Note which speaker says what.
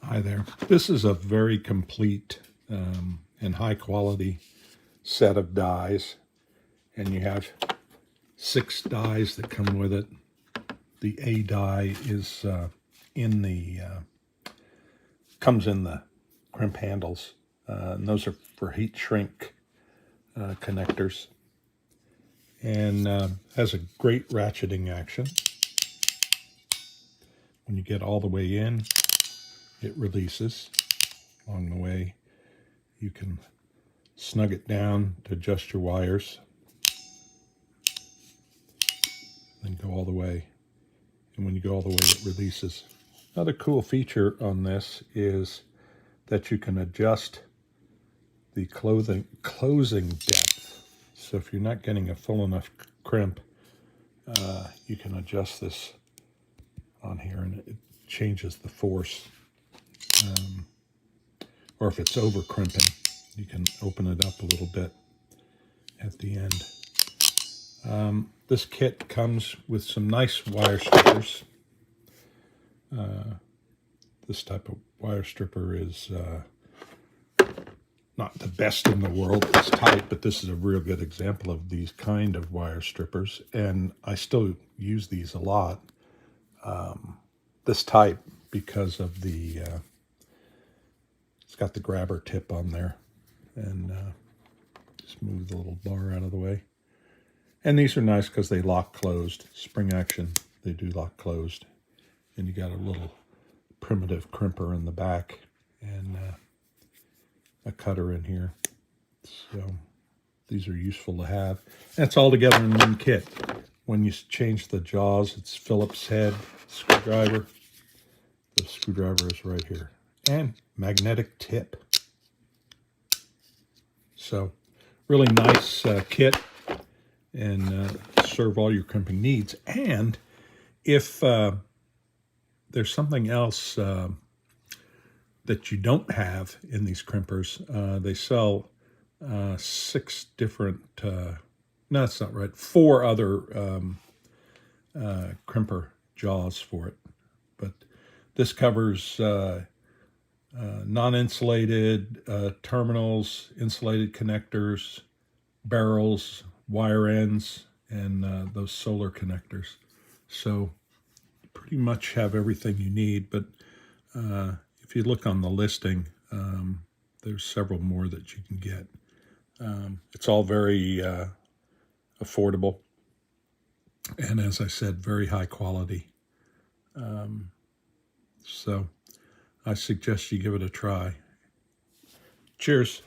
Speaker 1: Hi there. This is a very complete and high quality set of dies, and you have 6 dies that come with it. The A die is comes in the crimp handles, and those are for heat shrink connectors, and has a great ratcheting action. When you get all the way in, it releases. Along the way, you can snug it down to adjust your wires, then go all the way. And when you go all the way, it releases. Another cool feature on this is that you can adjust the closing depth. So if you're not getting a full enough crimp, you can adjust this on here, and it changes the force. Or if it's over crimping, you can open it up a little bit at the end. This kit comes with some nice wire strippers. This type of wire stripper is not the best in the world. It's tight, but this is a real good example of these kind of wire strippers, and I still use these a lot. This type, because of the it's got the grabber tip on there, and just move the little bar out of the way. And these are nice because they lock closed. Spring action, they do lock closed. And you got a little primitive crimper in the back, and a cutter in here. So these are useful to have. And it's all together in one kit. When you change the jaws, it's Phillips head screwdriver. The screwdriver is right here. And magnetic tip. So really nice kit, and serve all your crimping needs. And if there's something else that you don't have in these crimpers, they sell 6 different, no, that's not right, 4 other crimper jaws for it. But this covers non-insulated terminals, insulated connectors, barrels, wire ends, and those solar connectors. So pretty much have everything you need, but if you look on the listing, there's several more that you can get. It's all very affordable, and as I said, very high quality. So I suggest you give it a try. Cheers.